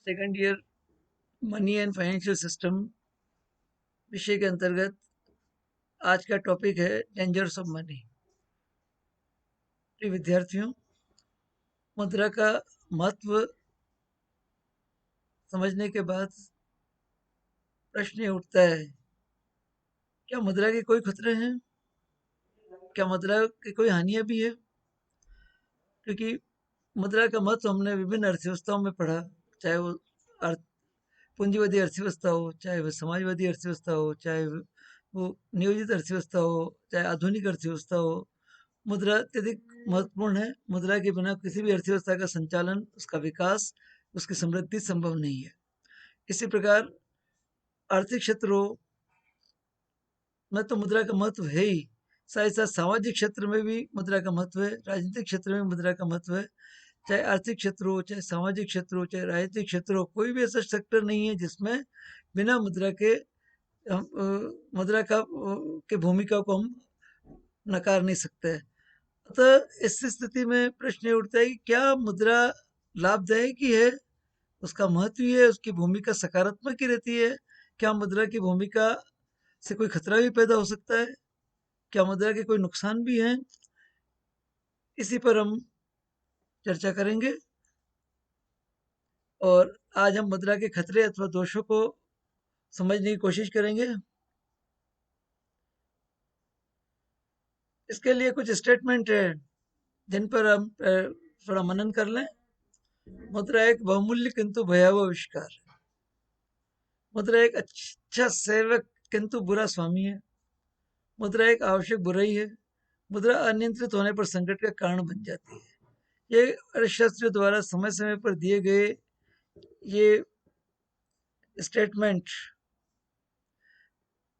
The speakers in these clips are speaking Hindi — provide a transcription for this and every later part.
Second year money and financial system विषय के अंतर्गत आज का टॉपिक है डेंजर्स ऑफ मनी। प्रिय विद्यार्थियों, मुद्रा का महत्व समझने के बाद प्रश्न ये उठता है, क्या मुद्रा के कोई खतरे हैं? क्या मुद्रा की कोई हानियां भी है? क्योंकि मुद्रा का महत्व हमने विभिन्न अर्थव्यवस्थाओं में पढ़ा, चाहे वो अर्थ पूंजीवादी अर्थव्यवस्था हो, चाहे वो समाजवादी अर्थव्यवस्था हो, चाहे वो नियोजित अर्थव्यवस्था हो, चाहे आधुनिक अर्थव्यवस्था हो। मुद्रा अत्यधिक महत्वपूर्ण है। मुद्रा के बिना किसी भी अर्थव्यवस्था का संचालन, उसका विकास, उसकी समृद्धि संभव नहीं है। इसी प्रकार आर्थिक क्षेत्रों में तो मुद्रा का महत्व है ही, साथ ही साथ सामाजिक क्षेत्र में भी मुद्रा का महत्व है, राजनीतिक क्षेत्र में मुद्रा का महत्व है। चाहे आर्थिक क्षेत्र हो, चाहे सामाजिक क्षेत्र हो, चाहे राजनीतिक क्षेत्र हो, कोई भी ऐसा सेक्टर नहीं है जिसमें बिना मुद्रा के मुद्रा का के भूमिका को हम नकार नहीं सकते। अतः इस स्थिति में प्रश्न ये उठता है कि क्या मुद्रा लाभदायक ही है? उसका महत्व ही है, उसकी भूमिका सकारात्मक ही रहती है? क्या मुद्रा की भूमिका से कोई खतरा भी पैदा हो सकता है? क्या मुद्रा के कोई नुकसान भी हैं? इसी पर हम चर्चा करेंगे और आज हम मुद्रा के खतरे अथवा दोषों को समझने की कोशिश करेंगे। इसके लिए कुछ स्टेटमेंट है जिन पर हम थोड़ा मनन कर लें। मुद्रा एक बहुमूल्य किंतु भयावह आविष्कार है। मुद्रा एक अच्छा सेवक किंतु बुरा स्वामी है। मुद्रा एक आवश्यक बुराई है। मुद्रा अनियंत्रित होने पर संकट का कारण बन जाती है। ये अर्थशास्त्रियों द्वारा समय समय पर दिए गए ये स्टेटमेंट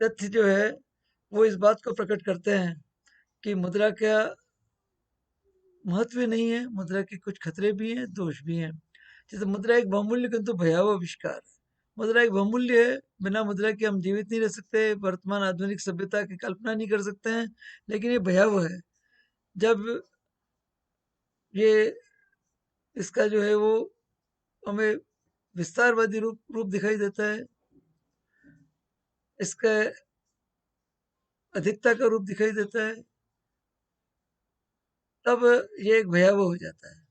तथ्य जो है वो इस बात को प्रकट करते हैं कि मुद्रा का महत्व नहीं है, मुद्रा के कुछ खतरे भी हैं, दोष भी हैं। जैसे मुद्रा एक बहुमूल्य किंतु भयावह आविष्कार है। मुद्रा एक बहुमूल्य है, बिना मुद्रा के हम जीवित नहीं रह सकते, वर्तमान आधुनिक सभ्यता की कल्पना नहीं कर सकते हैं। लेकिन ये भयावह है जब ये इसका जो है वो हमें विस्तारवादी रूप रूप दिखाई देता है, इसका अधिकता का रूप दिखाई देता है, तब ये एक भयावह हो जाता है।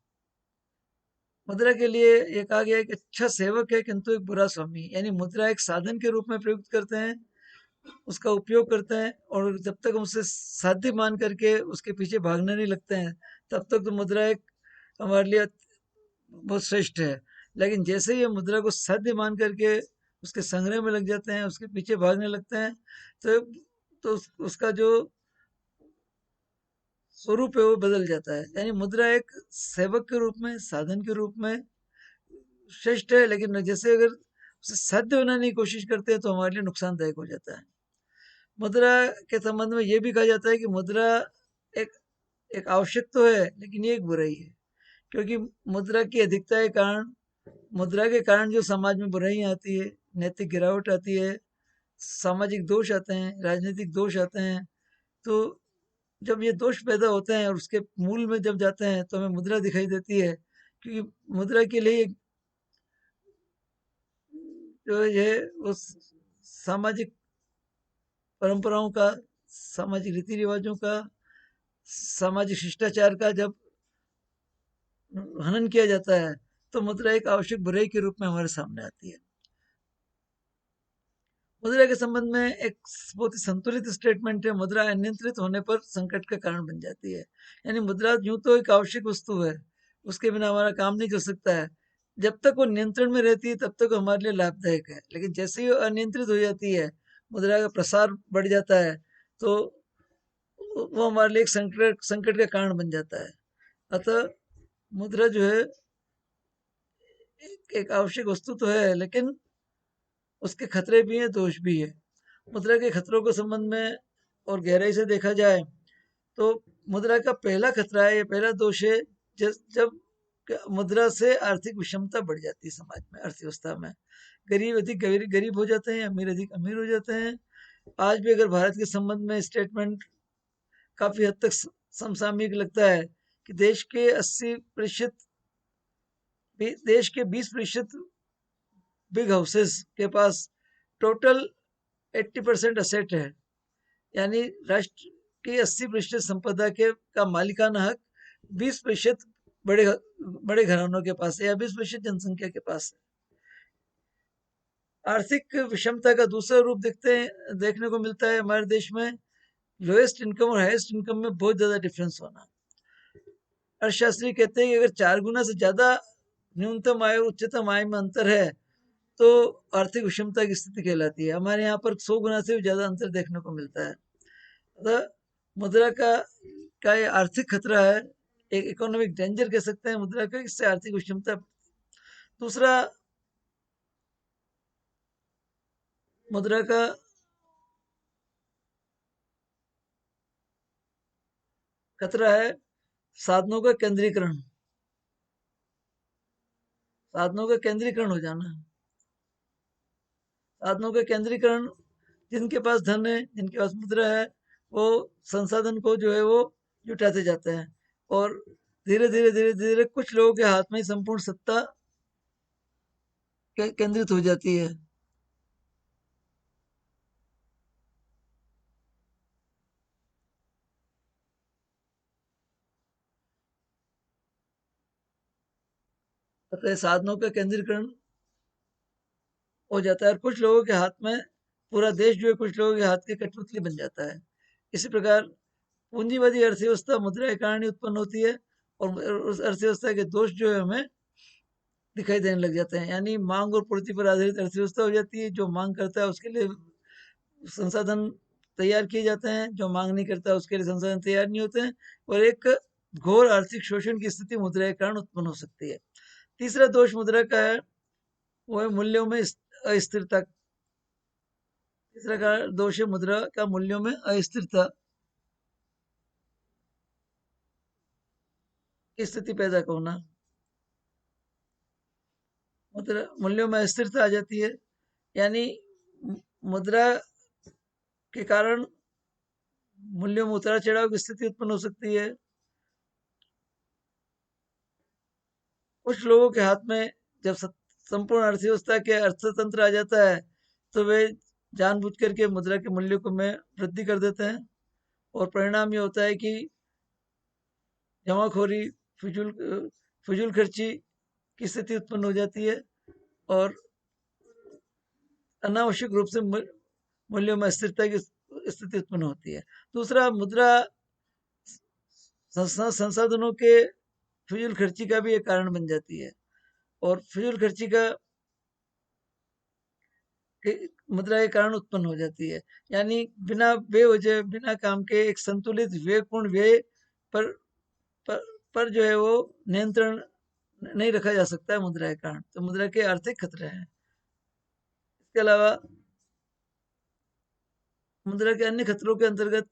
मुद्रा के लिए ये कहा गया है कि अच्छा सेवक है किंतु एक बुरा स्वामी, यानी मुद्रा एक साधन के रूप में प्रयुक्त करते हैं, उसका उपयोग करते हैं, और जब तक हम उसे साध्य मान करके उसके पीछे भागने नहीं लगते हैं, तब तक तो मुद्रा एक हमारे लिए बहुत श्रेष्ठ है। लेकिन जैसे ही हम मुद्रा को साध्य मान करके उसके संग्रह में लग जाते हैं, उसके पीछे भागने लगते हैं, तो उसका जो स्वरूप है वो बदल जाता है। यानी मुद्रा एक सेवक के रूप में, साधन के रूप में श्रेष्ठ है, लेकिन जैसे अगर उसे साध्य बनाने की कोशिश करते हैं तो हमारे लिए नुकसानदायक हो जाता है। मुद्रा के संबंध में ये भी कहा जाता है कि मुद्रा एक एक आवश्यक तो है, लेकिन ये एक बुराई है। क्योंकि मुद्रा की अधिकता के कारण, मुद्रा के कारण जो समाज में बुराइयां आती है, नैतिक गिरावट आती है, सामाजिक दोष आते हैं, राजनीतिक दोष आते हैं, तो जब ये दोष पैदा होते हैं और उसके मूल में जब जाते हैं तो हमें मुद्रा दिखाई देती है। क्योंकि मुद्रा के लिए जो है उस सामाजिक परंपराओं का, सामाजिक रीति रिवाजों का, सामाजिक शिष्टाचार का जब हनन किया जाता है तो मुद्रा एक आवश्यक बुराई के रूप में हमारे सामने आती है। मुद्रा के संबंध में एक बहुत ही संतुलित स्टेटमेंट है, मुद्रा अनियंत्रित होने पर संकट का कारण बन जाती है। यानी मुद्रा यूं तो एक आवश्यक वस्तु है, उसके बिना हमारा काम नहीं चल सकता है। जब तक वो नियंत्रण में रहती है तब तक हमारे लिए लाभदायक है, लेकिन जैसे ही वो अनियंत्रित हो जाती है, मुद्रा का प्रसार बढ़ जाता है, तो वो हमारे लिए एक संकट संकट का कारण बन जाता है। अतः मुद्रा जो है एक आवश्यक वस्तु तो है, लेकिन उसके खतरे भी हैं, दोष भी है। मुद्रा के खतरों के संबंध में और गहराई से देखा जाए तो मुद्रा का पहला खतरा है, ये पहला दोष है, जब मुद्रा से आर्थिक विषमता बढ़ जाती है समाज में, अर्थव्यवस्था में। गरीब अधिक गरीब हो जाते हैं, अमीर अधिक अमीर हो जाते हैं। आज भी अगर भारत के संबंध में स्टेटमेंट काफी हद तक समसामयिक लगता है कि देश के 20% बिग हाउसेस के पास टोटल 80% असेट है, यानी राष्ट्र की 80% संपदा के का मालिकाना हक 20% बड़े बड़े घरानों के पास है या 20% जनसंख्या के पास है। आर्थिक विषमता का दूसरा रूप देखने को मिलता है हमारे देश में लोएस्ट इनकम और हाईएस्ट इनकम में बहुत ज्यादा डिफरेंस होना। अर्थशास्त्री कहते हैं कि अगर 4 गुना से ज्यादा न्यूनतम आय और उच्चतम आय में अंतर है तो आर्थिक विषमता की स्थिति कहलाती है। हमारे यहाँ पर 100 गुना से भी ज्यादा अंतर देखने को मिलता है। अतः मुद्रा का ये आर्थिक खतरा है, एक इकोनॉमिक डेंजर कह सकते हैं मुद्रा का, इससे आर्थिक विषमता। दूसरा मुद्रा का खतरा है साधनों का केंद्रीकरण, साधनों का केंद्रीकरण हो जाना। साधनों का केंद्रीकरण, जिनके पास धन है, जिनके पास मुद्रा है, वो संसाधन को जो है वो जुटाते जाते हैं और धीरे धीरे कुछ लोगों के हाथ में ही संपूर्ण सत्ता केंद्रित हो जाती है। अतः साधनों का केंद्रीकरण हो जाता है और कुछ लोगों के हाथ में पूरा देश जो है कुछ लोगों के हाथ की कठपुतली बन जाता है। इसी प्रकार पूंजीवादी अर्थव्यवस्था मुद्रा के कारण ही उत्पन्न होती है और उस अर्थव्यवस्था के दोष जो है हमें दिखाई देने लग जाते हैं, यानी मांग और पूर्ति पर आधारित अर्थव्यवस्था हो जाती है। जो मांग करता है उसके लिए संसाधन तैयार किए जाते हैं, जो मांग नहीं करता उसके लिए संसाधन तैयार नहीं होते हैं और एक घोर आर्थिक शोषण की स्थिति मुद्रा के कारण उत्पन्न हो सकती है। तीसरा दोष मुद्रा का है वो है मूल्यों में अस्थिरता। तीसरा का दोष है मुद्रा का मूल्यों में अस्थिरता की स्थिति पैदा होना। मुद्रा मूल्यों में अस्थिरता आ जाती है, यानी मुद्रा के कारण मूल्यों में उतार चढ़ाव की स्थिति उत्पन्न हो सकती है। कुछ लोगों के हाथ में जब संपूर्ण अर्थव्यवस्था के अर्थतंत्र आ जाता है तो वे जानबूझ करके मुद्रा के मूल्य को में वृद्धि कर देते हैं और परिणाम ये होता है कि जमाखोरी, फिजूल फिजूल खर्ची की स्थिति उत्पन्न हो जाती है और अनावश्यक रूप से मूल्यों में अस्थिरता की स्थिति उत्पन्न होती है। दूसरा मुद्रा संसाधनों के फिजूल खर्ची का भी एक कारण बन जाती है और फिजूल खर्ची का मुद्रा के कारण उत्पन्न हो जाती है, यानी बिना बेवजह बिना काम के एक संतुलित व्ययपूर्ण व्यय पर, पर पर जो है वो नियंत्रण नहीं रखा जा सकता है मुद्रा के कारण। तो मुद्रा के आर्थिक खतरे हैं। इसके अलावा मुद्रा के अन्य खतरों के अंतर्गत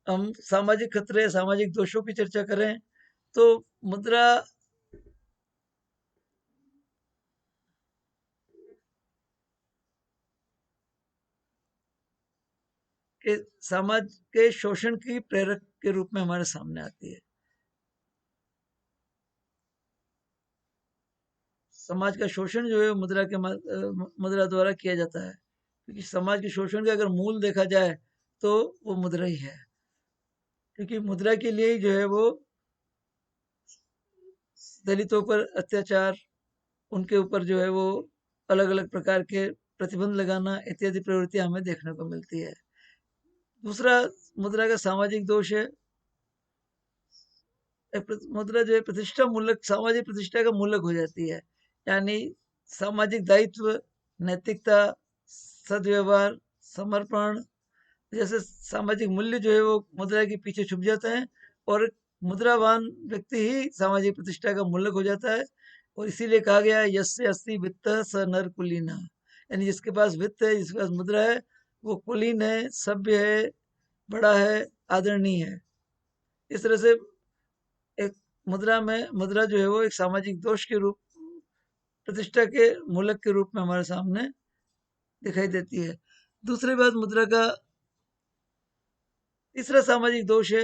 हम सामाजिक खतरे, सामाजिक दोषों की चर्चा करें तो मुद्रा के समाज के शोषण की प्रेरक के रूप में हमारे सामने आती है। समाज का शोषण जो है मुद्रा के मुद्रा द्वारा किया जाता है, क्योंकि समाज के शोषण का अगर मूल देखा जाए तो वो मुद्रा ही है, क्योंकि मुद्रा के लिए ही जो है वो दलितों पर अत्याचार, उनके ऊपर जो है वो अलग अलग प्रकार के प्रतिबंध लगाना इत्यादि प्रवृत्तियां हमें देखने को मिलती है। दूसरा मुद्रा का सामाजिक दोष है, मुद्रा जो है प्रतिष्ठा मूलक, सामाजिक प्रतिष्ठा का मूलक हो जाती है, यानी सामाजिक दायित्व, नैतिकता, सदव्यवहार, समर्पण जैसे सामाजिक मूल्य जो है वो मुद्रा के पीछे छुप जाते हैं और मुद्रावान व्यक्ति ही सामाजिक प्रतिष्ठा का मूलक हो जाता है। और इसीलिए कहा गया है यस्य अस्ति वित्त स नर कुलीन, यानी जिसके पास वित्त है, जिसके पास मुद्रा है, वो कुलीन है, सभ्य है, बड़ा है, आदरणीय है। इस तरह से एक मुद्रा जो है वो एक सामाजिक दोष के रूप, प्रतिष्ठा के मूलक के रूप में हमारे सामने दिखाई देती है। दूसरी बात मुद्रा का तीसरा सामाजिक दोष है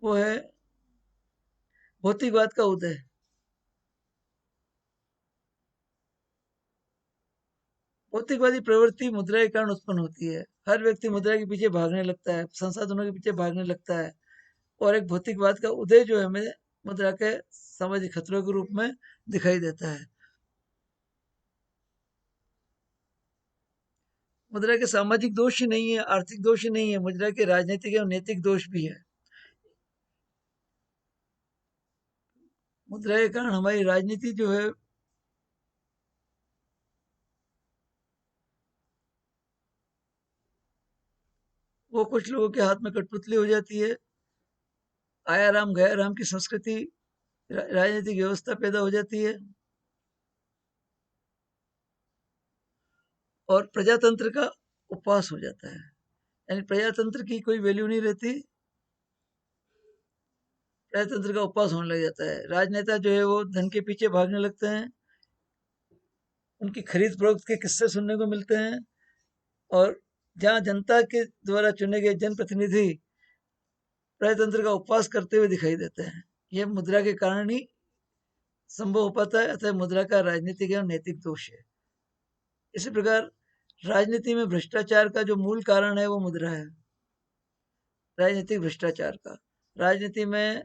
वो है भौतिकवाद का उदय। भौतिकवादी प्रवृत्ति मुद्रा के कारण उत्पन्न होती है। हर व्यक्ति मुद्रा के पीछे भागने लगता है, संसाधनों के पीछे भागने लगता है, और एक भौतिकवाद का उदय जो है हमें मुद्रा के सामाजिक खतरों के रूप में दिखाई देता है। मुद्रा के सामाजिक दोष ही नहीं है, आर्थिक दोष ही नहीं है, मुद्रा के राजनीतिक एवं नैतिक दोष भी है। मुद्रा के कारण हमारी राजनीति जो है वो कुछ लोगों के हाथ में कठपुतली हो जाती है। आया राम गया राम की संस्कृति राजनीतिक व्यवस्था पैदा हो जाती है, और प्रजातंत्र का उपवास हो जाता है। यानी प्रजातंत्र की कोई वैल्यू नहीं रहती, प्रजातंत्र का उपवास होने लग जाता है। राजनेता जो है वो धन के पीछे भागने लगते हैं, उनकी खरीद फरोख्त के किस्से सुनने को मिलते हैं, और जहाँ जनता के द्वारा चुने गए जनप्रतिनिधि प्रजातंत्र का उपवास करते हुए दिखाई देते हैं। यह मुद्रा के कारण ही संभव हो पाता है, अतः मुद्रा का राजनीतिक एवं नैतिक दोष है। इसी प्रकार राजनीति में भ्रष्टाचार का जो मूल कारण है वो मुद्रा है। राजनीतिक भ्रष्टाचार का, राजनीति में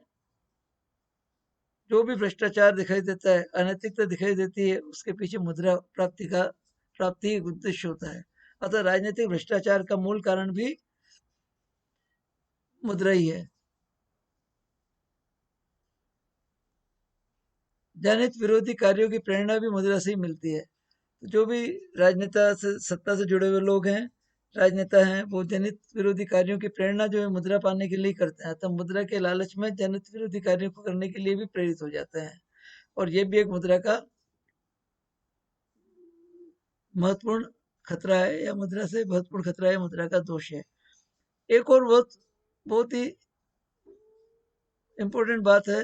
जो भी भ्रष्टाचार दिखाई देता है, अनैतिकता दिखाई देती है, उसके पीछे मुद्रा प्राप्ति एक उद्देश्य होता है। अतः राजनीतिक भ्रष्टाचार का मूल कारण भी मुद्रा ही है। जनहित विरोधी कार्यों की प्रेरणा भी मुद्रा से ही मिलती है। तो जो भी राजनेता से सत्ता से जुड़े हुए लोग हैं, राजनेता हैं, वो जनहित विरोधी कार्यों की प्रेरणा जो है मुद्रा पाने के लिए करते हैं। तब मुद्रा के लालच में जनहित विरोधी कार्यों को करने के लिए भी प्रेरित हो जाते हैं, और ये भी एक मुद्रा का महत्वपूर्ण खतरा है, या मुद्रा से महत्वपूर्ण खतरा है, मुद्रा का दोष है। एक और बहुत बहुत ही इम्पोर्टेंट बात है,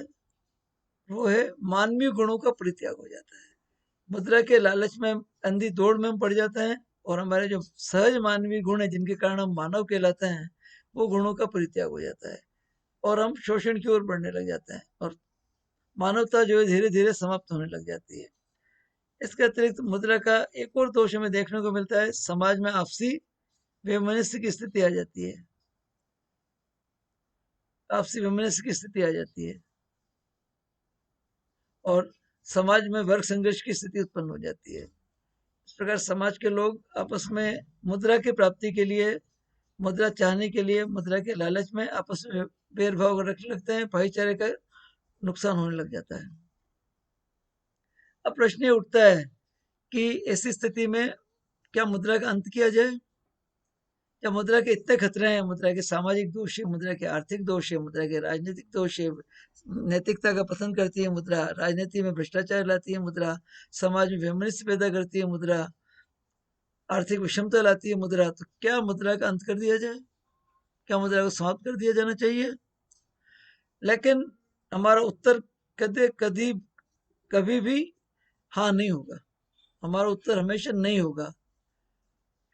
वो है मानवीय गुणों का परित्याग हो जाता है। मुद्रा के लालच में, अंधी दौड़ में हम पड़ जाते हैं, और हमारे जो सहज मानवीय गुण है जिनके कारण हम मानव कहलाते हैं, वो गुणों का परित्याग हो जाता है, और हम शोषण की ओर बढ़ने लग जाते हैं, और मानवता जो है धीरे धीरे समाप्त होने लग जाती है। इसके अतिरिक्त मुद्रा का एक और दोष हमें देखने को मिलता है, समाज में आपसी वैमनस्य की स्थिति आ जाती है। आपसी वैमनस्य की स्थिति आ जाती है, और समाज में वर्ग संघर्ष की स्थिति उत्पन्न हो जाती है। इस प्रकार समाज के लोग आपस में मुद्रा की प्राप्ति के लिए, मुद्रा चाहने के लिए, मुद्रा के लालच में आपस में भेदभाव रखने लगते हैं, भाईचारे का नुकसान होने लग जाता है। अब प्रश्न ये उठता है कि ऐसी स्थिति में क्या मुद्रा का अंत किया जाए? या मुद्रा के इतने खतरे हैं, मुद्रा के सामाजिक दोष है, मुद्रा के आर्थिक दोष है, मुद्रा के राजनीतिक दोष है, नैतिकता का पतन करती है मुद्रा, राजनीति में भ्रष्टाचार लाती है मुद्रा, समाज में वैमनस्य पैदा करती है मुद्रा, आर्थिक विषमता लाती है मुद्रा। तो क्या मुद्रा का अंत कर दिया जाए? क्या मुद्रा को समाप्त कर दिया जाना चाहिए? लेकिन हमारा उत्तर कदे कभी कभी भी हाँ नहीं होगा। हमारा उत्तर हमेशा नहीं होगा,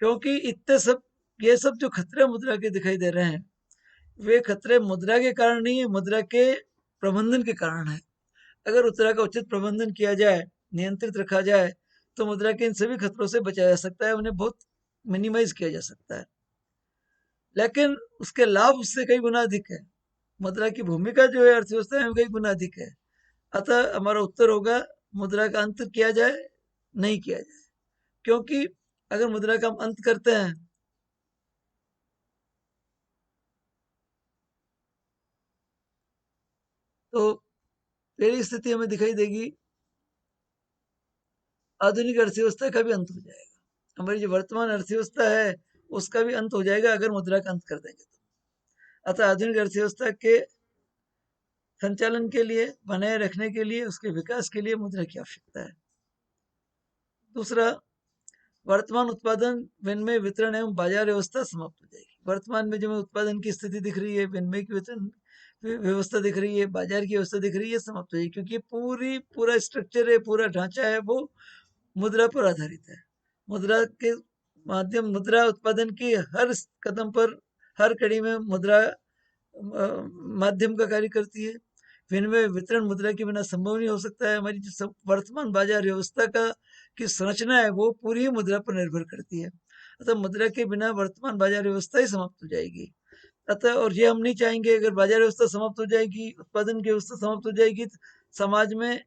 क्योंकि इतने सब ये सब जो खतरे मुद्रा के दिखाई दे रहे हैं, वे खतरे मुद्रा के कारण नहीं है, मुद्रा के प्रबंधन के कारण है। अगर मुद्रा का उचित प्रबंधन किया जाए, नियंत्रित रखा जाए, तो मुद्रा के इन सभी खतरों से बचाया जा सकता है, उन्हें बहुत मिनिमाइज किया जा सकता है। लेकिन उसके लाभ उससे कई गुना अधिक है। मुद्रा की भूमिका जो है अर्थव्यवस्था में कई गुना अधिक है। अतः हमारा उत्तर होगा मुद्रा का अंत किया जाए, नहीं किया जाए। क्योंकि अगर मुद्रा का हम अंत करते हैं तो पहली स्थिति हमें दिखाई देगी, आधुनिक अर्थव्यवस्था का भी अंत हो जाएगा। हमारी जो वर्तमान अर्थव्यवस्था है उसका भी अंत हो जाएगा अगर मुद्रा का अंत कर देंगे तो। अतः आधुनिक अर्थव्यवस्था के संचालन के लिए, बनाए रखने के लिए, उसके विकास के लिए मुद्रा की आवश्यकता है। दूसरा, वर्तमान उत्पादन, विनिमय, वितरण एवं बाजार व्यवस्था समाप्त हो जाएगी। वर्तमान में जो उत्पादन की स्थिति दिख रही है, विनिमय की वितरण व्यवस्था दिख रही है, बाजार की व्यवस्था दिख रही है, समाप्त हो जाएगी, क्योंकि पूरा स्ट्रक्चर है, पूरा ढांचा है, वो मुद्रा पर आधारित है। मुद्रा के माध्यम, मुद्रा उत्पादन की हर कदम पर, हर कड़ी में मुद्रा माध्यम का कार्य करती है। विनिमय वितरण मुद्रा के बिना संभव नहीं हो सकता है। हमारी जो वर्तमान बाजार व्यवस्था का की संरचना है वो पूरी ही मुद्रा पर निर्भर करती है। अतः मुद्रा के बिना वर्तमान बाजार व्यवस्था ही समाप्त हो जाएगी। अतः और ये हम नहीं चाहेंगे, अगर बाजार व्यवस्था समाप्त हो जाएगी, उत्पादन की व्यवस्था समाप्त हो जाएगी, तो समाज में,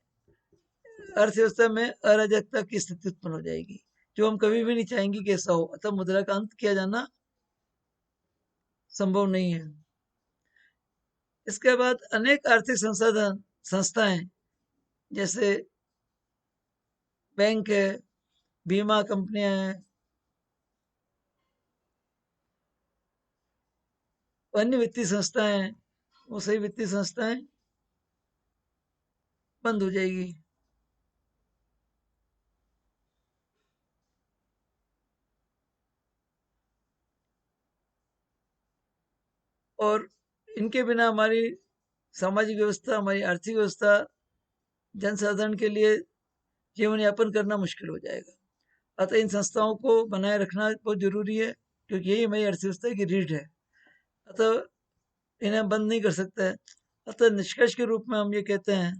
अर्थव्यवस्था में अराजकता की स्थिति उत्पन्न हो जाएगी, जो हम कभी भी नहीं चाहेंगे कि ऐसा हो। अतः मुद्रा का अंत किया जाना संभव नहीं है। इसके बाद अनेक आर्थिक संसाधन संस्थाएं, जैसे बैंक है, बीमा कंपनियां हैं, अन्य वित्तीय संस्थाएं हैं, वो सही वित्तीय संस्थाएं बंद हो जाएगी। और इनके बिना हमारी सामाजिक व्यवस्था, हमारी आर्थिक व्यवस्था, जनसाधारण के लिए जीवन यापन करना मुश्किल हो जाएगा। अतः इन संस्थाओं को बनाए रखना बहुत जरूरी है, क्योंकि यही हमारी अर्थव्यवस्था की रीढ़ है। अतः इन्हें बंद नहीं कर सकते हैं। अतः निष्कर्ष के रूप में हम ये कहते हैं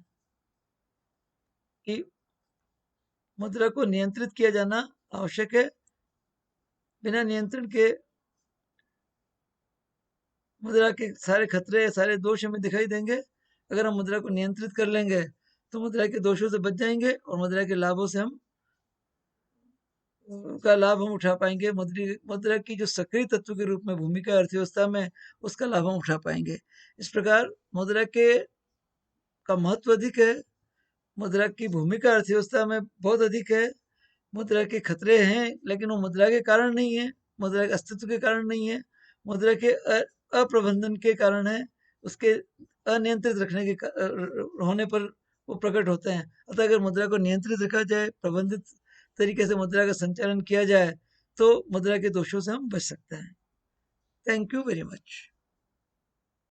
कि मुद्रा को नियंत्रित किया जाना आवश्यक है। बिना नियंत्रण के मुद्रा के सारे खतरे, सारे दोष हमें दिखाई देंगे। अगर हम मुद्रा को नियंत्रित कर लेंगे तो मुद्रा के दोषों से बच जाएंगे और मुद्रा के लाभों से हम का लाभ हम उठा पाएंगे। मुद्रा की जो सक्रिय तत्व के रूप में भूमिका अर्थव्यवस्था में, उसका लाभ हम उठा पाएंगे। इस प्रकार मुद्रा के का महत्व अधिक है, मुद्रा की भूमिका अर्थव्यवस्था में बहुत अधिक है। मुद्रा के खतरे हैं, लेकिन वो मुद्रा के कारण नहीं है, मुद्रा के अस्तित्व के कारण नहीं है, मुद्रा के अप्रबंधन के कारण है, उसके अनियंत्रित रखने के होने पर वो प्रकट होते हैं। अतः अगर मुद्रा को नियंत्रित रखा जाए, प्रबंधित तरीके से मुद्रा का संचालन किया जाए, तो मुद्रा के दोषों से हम बच सकते हैं। Thank you very much.